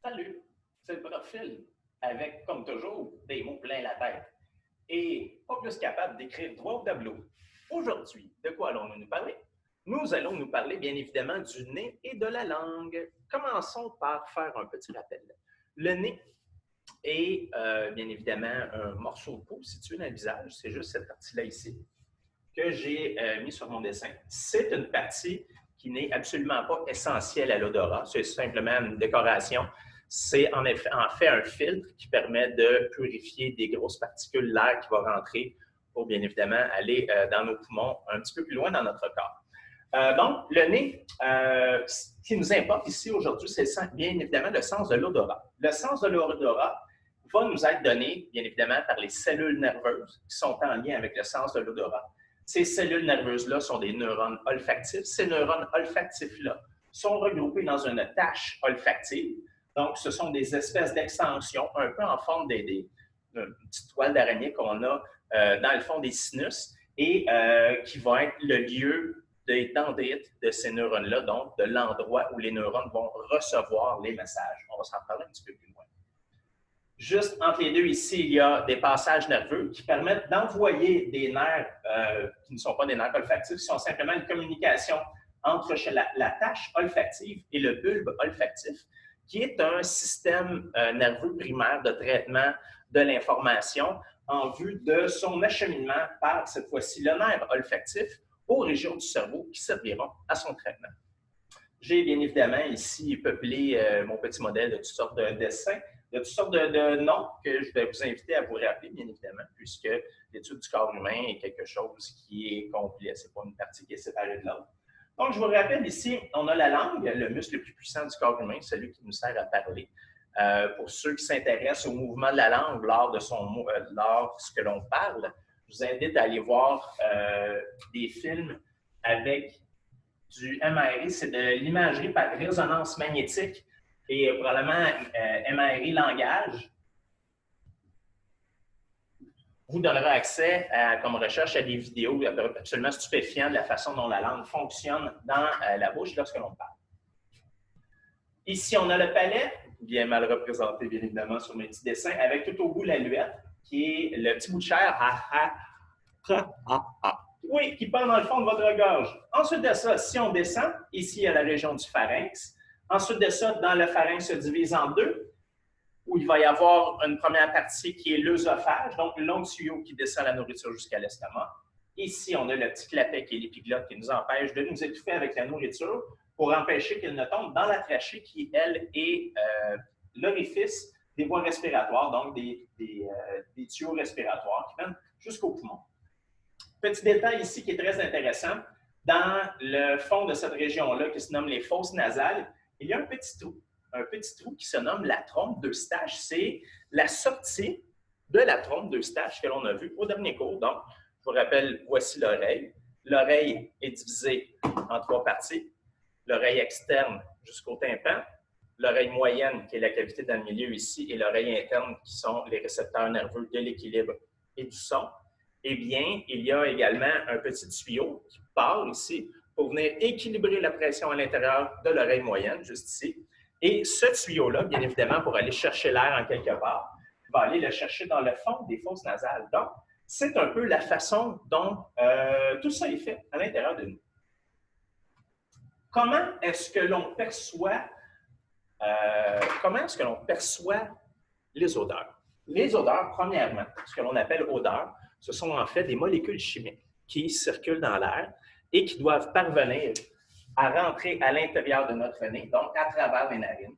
Salut, c'est le prof Phil, avec, comme toujours, des mots plein la tête et pas plus capable d'écrire droit au tableau. Aujourd'hui, de quoi allons-nous nous parler? Nous allons nous parler, bien évidemment, du nez et de la langue. Commençons par faire un petit rappel. Le nez est, bien évidemment, un morceau de peau situé dans le visage. C'est juste cette partie-là ici que j'ai mis sur mon dessin. C'est une partie qui n'est absolument pas essentielle à l'odorat. C'est simplement une décoration. C'est en fait un filtre qui permet de purifier des grosses particules, l'air qui va rentrer pour, bien évidemment, aller dans nos poumons un petit peu plus loin dans notre corps. Donc, le nez, ce qui nous importe ici aujourd'hui, c'est bien évidemment le sens de l'odorat. Le sens de l'odorat va nous être donné, bien évidemment, par les cellules nerveuses qui sont en lien avec le sens de l'odorat. Ces cellules nerveuses-là sont des neurones olfactifs. Ces neurones olfactifs-là sont regroupés dans une tache olfactive. Donc, ce sont des espèces d'extensions, un peu en forme d'une petite toile d'araignée qu'on a dans le fond des sinus et qui va être le lieu des dendrites de ces neurones-là, donc de l'endroit où les neurones vont recevoir les messages. On va s'en parler un petit peu plus loin. Juste entre les deux, ici, il y a des passages nerveux qui permettent d'envoyer des nerfs qui ne sont pas des nerfs olfactifs, qui sont simplement une communication entre la tache olfactive et le bulbe olfactif, qui est un système nerveux primaire de traitement de l'information en vue de son acheminement par, cette fois-ci, le nerf olfactif aux régions du cerveau qui serviront à son traitement. J'ai bien évidemment ici peuplé mon petit modèle de toutes sortes de dessins, de toutes sortes de noms que je vais vous inviter à vous rappeler, bien évidemment, puisque l'étude du corps humain est quelque chose qui est complet. Ce n'est pas une partie qui est séparée de l'autre. Donc, je vous rappelle ici, on a la langue, le muscle le plus puissant du corps humain, celui qui nous sert à parler. Pour ceux qui s'intéressent au mouvement de la langue lorsque l'on parle, je vous invite à aller voir des films avec du MRI, c'est de l'imagerie par résonance magnétique et probablement MRI langage, vous donnera accès comme recherche à des vidéos absolument stupéfiantes de la façon dont la langue fonctionne dans la bouche lorsque l'on parle. Ici, on a le palais, bien mal représenté, bien évidemment, sur mes petits dessins, avec tout au bout l'aluette, qui est le petit bout de chair, oui, qui part dans le fond de votre gorge. Ensuite de ça, si on descend, ici, il y a la région du pharynx. Ensuite de ça, dans le pharynx se divise en deux, où il va y avoir une première partie qui est l'œsophage, donc le long tuyau qui descend la nourriture jusqu'à l'estomac. Ici, on a le petit clapet qui est l'épiglotte qui nous empêche de nous étouffer avec la nourriture pour empêcher qu'elle ne tombe dans la trachée qui, elle, est l'orifice des voies respiratoires, donc des tuyaux respiratoires qui mènent jusqu'au poumon. Petit détail ici qui est très intéressant, dans le fond de cette région-là qui se nomme les fosses nasales, il y a un petit trou qui se nomme la trompe d'Eustache. C'est la sortie de la trompe d'Eustache que l'on a vue au dernier cours. Donc, je vous rappelle, voici l'oreille. L'oreille est divisée en trois parties. L'oreille externe jusqu'au tympan, l'oreille moyenne qui est la cavité dans le milieu ici et l'oreille interne qui sont les récepteurs nerveux de l'équilibre et du son. Eh bien, il y a également un petit tuyau qui part ici pour venir équilibrer la pression à l'intérieur de l'oreille moyenne, juste ici. Et ce tuyau-là, bien évidemment, pour aller chercher l'air en quelque part, va aller le chercher dans le fond des fosses nasales. Donc, c'est un peu la façon dont tout ça est fait à l'intérieur de nous. Comment est-ce que l'on perçoit les odeurs? Les odeurs, premièrement, ce que l'on appelle odeurs, ce sont en fait des molécules chimiques qui circulent dans l'air et qui doivent parvenir à rentrer à l'intérieur de notre nez, donc à travers les narines.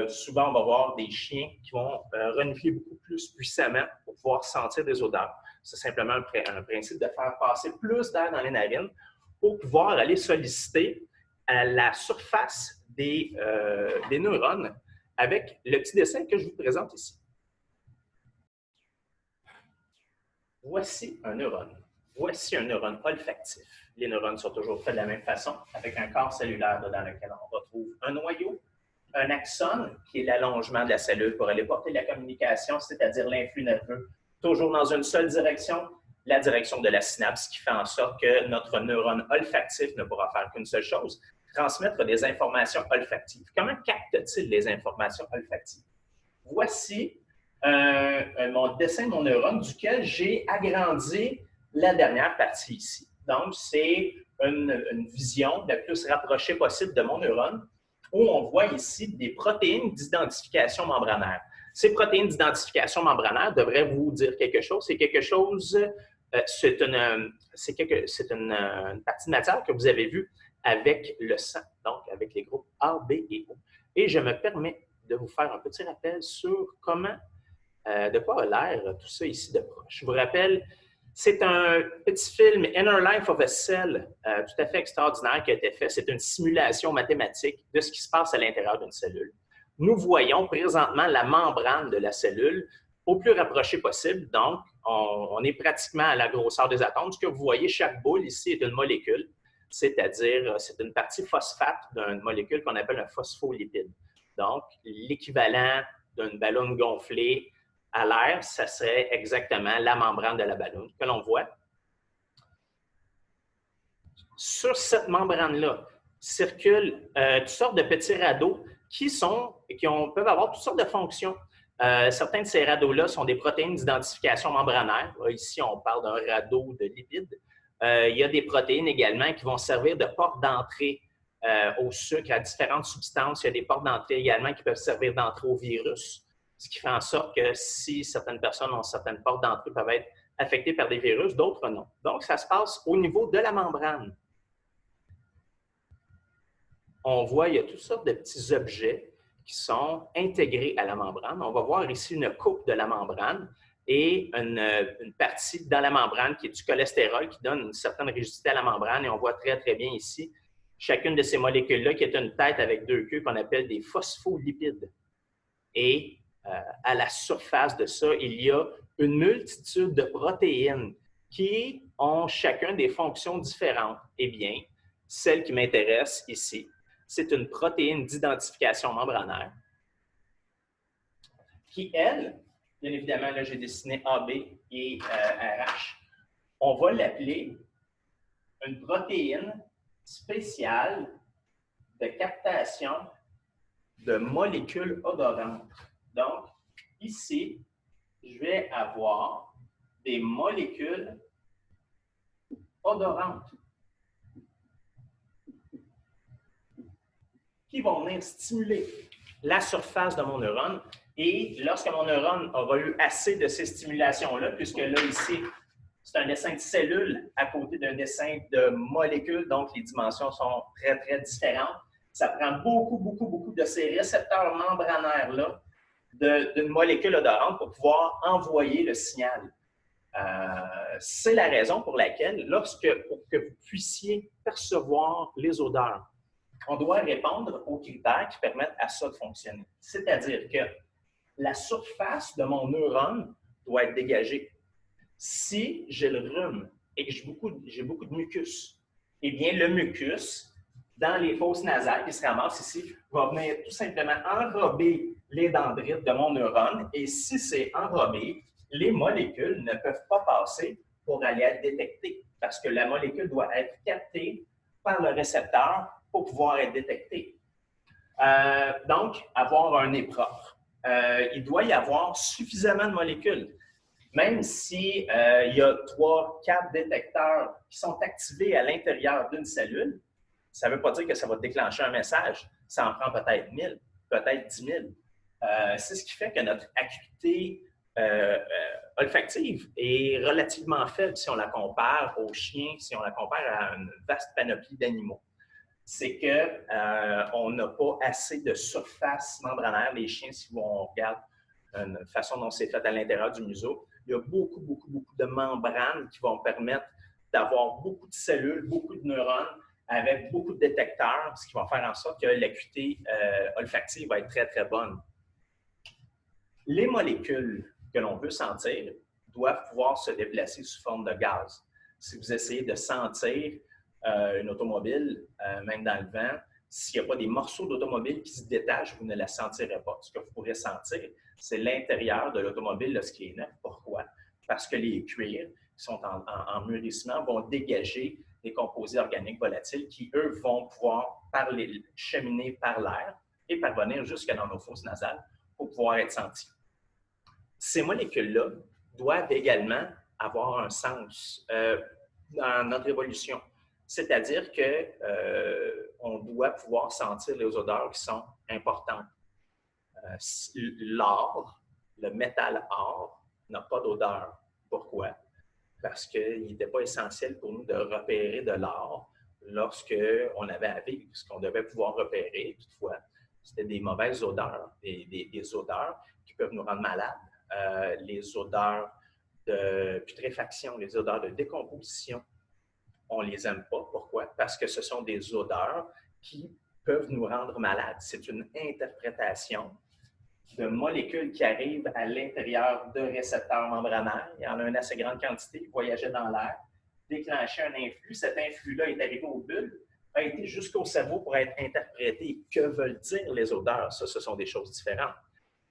Souvent, on va voir des chiens qui vont renifler beaucoup plus puissamment pour pouvoir sentir des odeurs. C'est simplement un principe de faire passer plus d'air dans les narines pour pouvoir aller solliciter à la surface des neurones avec le petit dessin que je vous présente ici. Voici un neurone. Voici un neurone olfactif. Les neurones sont toujours faits de la même façon, avec un corps cellulaire dans lequel on retrouve un noyau, un axone, qui est l'allongement de la cellule pour aller porter la communication, c'est-à-dire l'influx nerveux, toujours dans une seule direction, la direction de la synapse, qui fait en sorte que notre neurone olfactif ne pourra faire qu'une seule chose, transmettre des informations olfactives. Comment capte-t-il les informations olfactives? Voici mon dessin de mon neurone duquel j'ai agrandi la dernière partie ici. Donc, c'est une vision la plus rapprochée possible de mon neurone où on voit ici des protéines d'identification membranaire. Ces protéines d'identification membranaire devraient vous dire quelque chose. C'est quelque chose, c'est une partie de matière que vous avez vue avec le sang, donc avec les groupes A, B et O. Et je me permets de vous faire un petit rappel sur comment, de quoi a l'air tout ça ici de proche. Je vous rappelle, c'est un petit film, Inner Life of a Cell, tout à fait extraordinaire qui a été fait. C'est une simulation mathématique de ce qui se passe à l'intérieur d'une cellule. Nous voyons présentement la membrane de la cellule au plus rapproché possible. Donc, on est pratiquement à la grosseur des atomes. Ce que vous voyez, chaque boule ici est une molécule, c'est-à-dire c'est une partie phosphate d'une molécule qu'on appelle un phospholipide. Donc, l'équivalent d'un ballon gonflé à l'air, ça serait exactement la membrane de la ballonne que l'on voit. Sur cette membrane-là circulent toutes sortes de petits radeaux qui peuvent avoir toutes sortes de fonctions. Certains de ces radeaux-là sont des protéines d'identification membranaire. Ici, on parle d'un radeau de lipides. Il y a des protéines également qui vont servir de porte d'entrée au sucre, à différentes substances. Il y a des portes d'entrée également qui peuvent servir d'entrée au virus, ce qui fait en sorte que si certaines personnes ont certaines portes d'entrée, peuvent être affectées par des virus, d'autres non. Donc, ça se passe au niveau de la membrane. On voit, il y a toutes sortes de petits objets qui sont intégrés à la membrane. On va voir ici une coupe de la membrane et une partie dans la membrane qui est du cholestérol qui donne une certaine rigidité à la membrane. Et on voit très, très bien ici chacune de ces molécules-là qui est une tête avec deux queues qu'on appelle des phospholipides. Et à la surface de ça, il y a une multitude de protéines qui ont chacun des fonctions différentes. Eh bien, celle qui m'intéresse ici, c'est une protéine d'identification membranaire qui, elle, bien évidemment, là, j'ai dessiné AB et RH. On va l'appeler une protéine spéciale de captation de molécules odorantes. Donc, ici, je vais avoir des molécules odorantes qui vont venir stimuler la surface de mon neurone. Et lorsque mon neurone aura eu assez de ces stimulations-là, puisque là, ici, c'est un dessin de cellules à côté d'un dessin de molécules, donc les dimensions sont très, très différentes. Ça prend beaucoup de ces récepteurs membranaires-là d'une molécule odorante pour pouvoir envoyer le signal. C'est la raison pour laquelle, pour que vous puissiez percevoir les odeurs, on doit répondre aux critères qui permettent à ça de fonctionner. C'est-à-dire que la surface de mon neurone doit être dégagée. Si j'ai le rhume et que j'ai beaucoup de mucus, eh bien, le mucus, dans les fosses nasales qui se ramassent ici, va venir tout simplement enrober les dendrites de mon neurone. Et si c'est enrobé, les molécules ne peuvent pas passer pour aller être détectées parce que la molécule doit être captée par le récepteur pour pouvoir être détectée. Donc, avoir un nez propre. Il doit y avoir suffisamment de molécules. Même s'il y a 3-4 détecteurs qui sont activés à l'intérieur d'une cellule, ça ne veut pas dire que ça va déclencher un message. Ça en prend peut-être 1000, peut-être 10 000. C'est ce qui fait que notre acuité olfactive est relativement faible si on la compare aux chiens, si on la compare à une vaste panoplie d'animaux. C'est qu'on n'a pas assez de surface membranaire. Les chiens, si on regarde la façon dont c'est fait à l'intérieur du museau, il y a beaucoup de membranes qui vont permettre d'avoir beaucoup de cellules, beaucoup de neurones avec beaucoup de détecteurs, ce qui va faire en sorte que l'acuité olfactive va être très, très bonne. Les molécules que l'on veut sentir doivent pouvoir se déplacer sous forme de gaz. Si vous essayez de sentir une automobile, même dans le vent, s'il n'y a pas des morceaux d'automobile qui se détachent, vous ne la sentirez pas. Ce que vous pourrez sentir, c'est l'intérieur de l'automobile lorsqu'il est neuf. Pourquoi? Parce que les cuirs qui sont en mûrissement vont dégager des composés organiques volatiles qui, eux, vont pouvoir cheminer par l'air et parvenir jusque dans nos fosses nasales pour pouvoir être senties. Ces molécules-là doivent également avoir un sens dans notre évolution. C'est-à-dire qu'on doit pouvoir sentir les odeurs qui sont importantes. L'or, le métal or, n'a pas d'odeur. Pourquoi? Parce qu'il n'était pas essentiel pour nous de repérer de l'or lorsqu'on avait à vivre. Ce qu'on devait pouvoir repérer, toutefois, c'était des mauvaises odeurs, des odeurs qui peuvent nous rendre malades. Les odeurs de putréfaction, les odeurs de décomposition, on ne les aime pas. Pourquoi? Parce que ce sont des odeurs qui peuvent nous rendre malades. C'est une interprétation de molécules qui arrivent à l'intérieur de récepteurs membranaires. Il y en a une assez grande quantité qui voyageait dans l'air, déclenchait un influx. Cet influx-là est arrivé aux bulles, a été jusqu'au cerveau pour être interprété. Que veulent dire les odeurs? Ça, ce sont des choses différentes.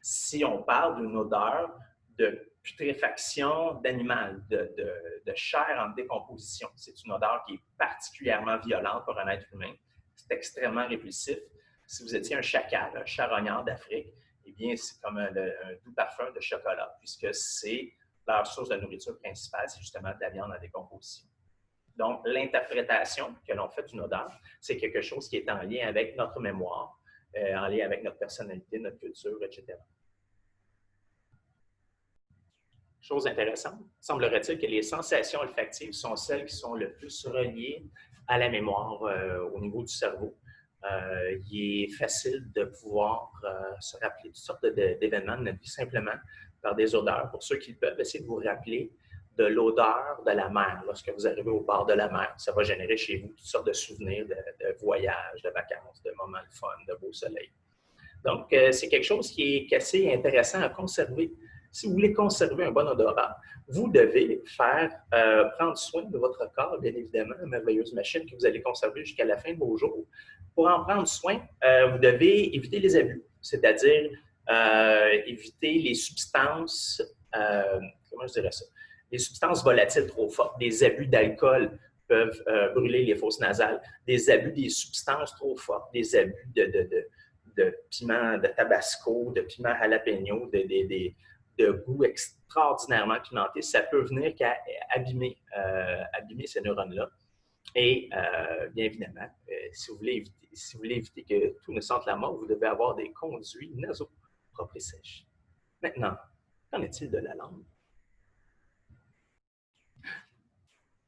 Si on parle d'une odeur de putréfaction d'animal, de chair en décomposition, c'est une odeur qui est particulièrement violente pour un être humain. C'est extrêmement répulsif. Si vous étiez un chacal, un charognard d'Afrique, eh bien, c'est comme un doux parfum de chocolat, puisque c'est leur source de nourriture principale, c'est justement de la viande en décomposition. Donc, l'interprétation que l'on fait d'une odeur, c'est quelque chose qui est en lien avec notre mémoire, en lien avec notre personnalité, notre culture, etc. Chose intéressante, semblerait-il que les sensations olfactives sont celles qui sont le plus reliées à la mémoire au niveau du cerveau. Il est facile de pouvoir se rappeler toutes sortes d'événements de notre vie simplement par des odeurs. Pour ceux qui le peuvent, essayez de vous rappeler de l'odeur de la mer. Lorsque vous arrivez au bord de la mer, ça va générer chez vous toutes sortes de souvenirs de voyages, de vacances, de moments de fun, de beau soleil. Donc, c'est quelque chose qui est assez intéressant à conserver. Si vous voulez conserver un bon odorat, vous devez prendre soin de votre corps, bien évidemment, une merveilleuse machine que vous allez conserver jusqu'à la fin de vos jours. Pour en prendre soin, vous devez éviter les abus, c'est-à-dire éviter les substances, comment je dirais ça, les substances volatiles trop fortes, des abus d'alcool peuvent brûler les fosses nasales, des abus des substances trop fortes, des abus de piment, de tabasco, de piment jalapeno, de goût extraordinairement pimenté, ça peut venir qu'à abîmer ces neurones-là. Et bien évidemment, si vous voulez éviter que tout ne sente la mort, vous devez avoir des conduits nasaux propres et sèches. Maintenant, qu'en est-il de la langue?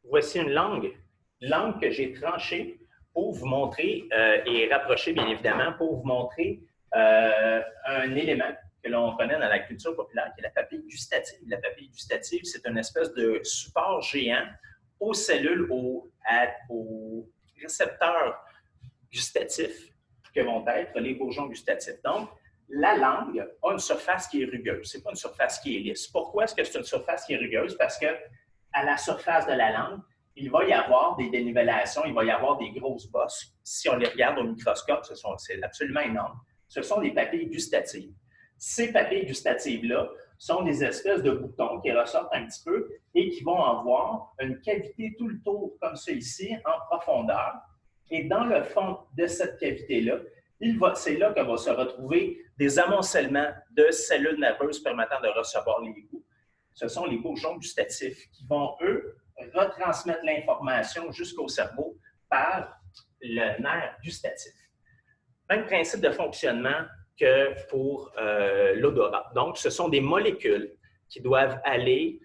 Voici une langue que j'ai tranchée pour vous montrer et rapprocher, bien évidemment, pour vous montrer un élément que l'on connaît dans la culture populaire, qui est la papille gustative. La papille gustative, c'est une espèce de support géant aux cellules, aux récepteurs gustatifs que vont être les bourgeons gustatifs. Donc, la langue a une surface qui est rugueuse. Ce n'est pas une surface qui est lisse. Pourquoi est-ce que c'est une surface qui est rugueuse? Parce qu'à la surface de la langue, il va y avoir des dénivellations, il va y avoir des grosses bosses. Si on les regarde au microscope, c'est absolument énorme. Ce sont des papilles gustatives. Ces papilles gustatives-là sont des espèces de boutons qui ressortent un petit peu et qui vont avoir une cavité tout le tour, comme ça ici, en profondeur. Et dans le fond de cette cavité-là, c'est là que vont se retrouver des amoncellements de cellules nerveuses permettant de recevoir les goûts. Ce sont les bourgeons gustatifs qui vont, eux, retransmettre l'information jusqu'au cerveau par le nerf gustatif. Même principe de fonctionnement que pour l'odorat. Donc, ce sont des molécules qui doivent aller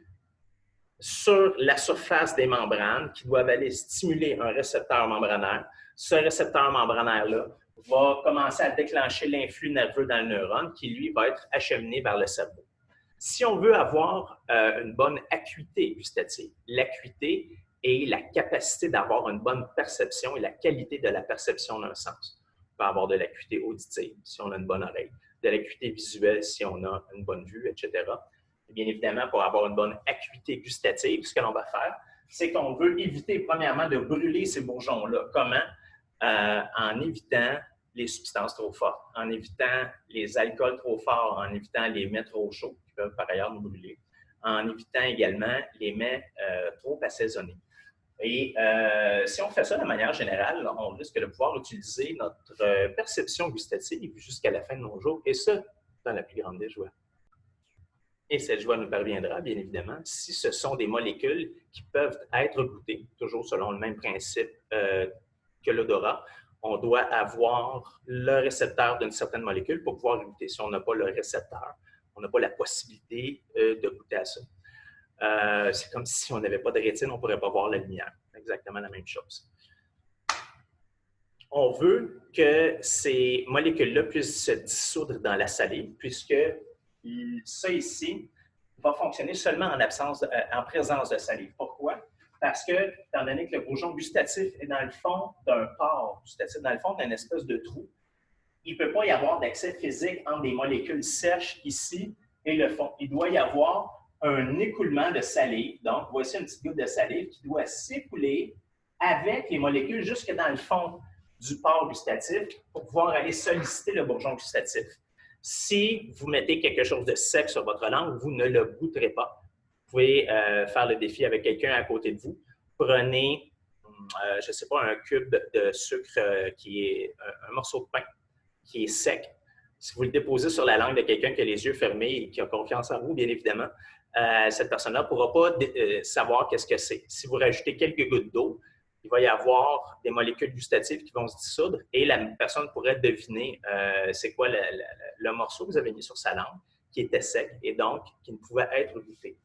sur la surface des membranes, qui doivent aller stimuler un récepteur membranaire. Ce récepteur membranaire-là va commencer à déclencher l'influx nerveux dans le neurone qui, lui, va être acheminé vers le cerveau. Si on veut avoir une bonne acuité gustative, l'acuité est la capacité d'avoir une bonne perception et la qualité de la perception d'un sens. On peut avoir de l'acuité auditive si on a une bonne oreille, de l'acuité visuelle si on a une bonne vue, etc. Et bien évidemment, pour avoir une bonne acuité gustative, ce que l'on va faire, c'est qu'on veut éviter premièrement de brûler ces bourgeons-là. Comment? En évitant les substances trop fortes, en évitant les alcools trop forts, en évitant les mets trop chauds qui peuvent par ailleurs nous brûler, en évitant également les mets trop assaisonnés. Et si on fait ça de manière générale, on risque de pouvoir utiliser notre perception gustative jusqu'à la fin de nos jours, et ça, dans la plus grande des joies. Et cette joie nous parviendra, bien évidemment, si ce sont des molécules qui peuvent être goûtées, toujours selon le même principe que l'odorat. On doit avoir le récepteur d'une certaine molécule pour pouvoir goûter. Si on n'a pas le récepteur, on n'a pas la possibilité de goûter à ça. C'est comme si on n'avait pas de rétine, on ne pourrait pas voir la lumière. Exactement la même chose. On veut que ces molécules-là puissent se dissoudre dans la salive, puisque ça ici va fonctionner seulement en présence de salive. Pourquoi? Parce que, étant donné que le bourgeon gustatif est dans le fond d'un pore gustatif, dans le fond d'une espèce de trou, il ne peut pas y avoir d'accès physique entre des molécules sèches ici et le fond. Il doit y avoir un écoulement de salive. Donc, voici une petite goutte de salive qui doit s'écouler avec les molécules jusque dans le fond du pore gustatif pour pouvoir aller solliciter le bourgeon gustatif. Si vous mettez quelque chose de sec sur votre langue, vous ne le goûterez pas. Vous pouvez faire le défi avec quelqu'un à côté de vous. Prenez, je ne sais pas, un cube de sucre qui est un morceau de pain qui est sec. Si vous le déposez sur la langue de quelqu'un qui a les yeux fermés et qui a confiance en vous, bien évidemment, cette personne-là ne pourra pas savoir qu'est-ce que c'est. Si vous rajoutez quelques gouttes d'eau, il va y avoir des molécules gustatives qui vont se dissoudre et la personne pourrait deviner c'est quoi le morceau que vous avez mis sur sa langue qui était sec et donc qui ne pouvait être goûté.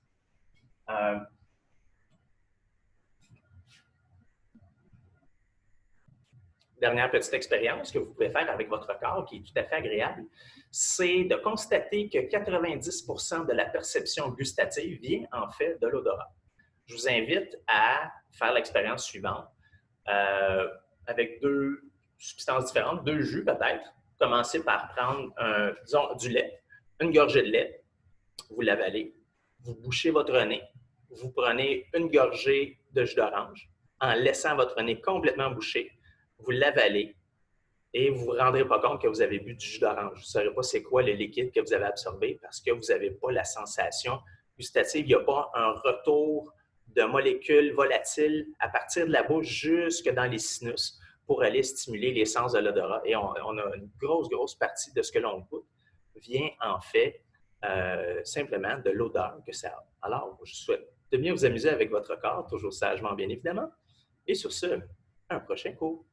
Dernière petite expérience que vous pouvez faire avec votre corps qui est tout à fait agréable, c'est de constater que 90% de la perception gustative vient en fait de l'odorat. Je vous invite à faire l'expérience suivante avec deux substances différentes, deux jus peut-être. Commencez par prendre, disons, du lait, une gorgée de lait, vous l'avalez, vous bouchez votre nez, vous prenez une gorgée de jus d'orange en laissant votre nez complètement bouché, vous l'avalez et vous ne vous rendrez pas compte que vous avez bu du jus d'orange. Vous ne saurez pas c'est quoi le liquide que vous avez absorbé parce que vous n'avez pas la sensation gustative. Il n'y a pas un retour de molécules volatiles à partir de la bouche jusque dans les sinus pour aller stimuler les sens de l'odorat. Et on a une grosse partie de ce que l'on goûte vient en fait simplement de l'odeur que ça a. Alors, je souhaite de bien vous amuser avec votre corps, toujours sagement bien évidemment. Et sur ce, un prochain cours.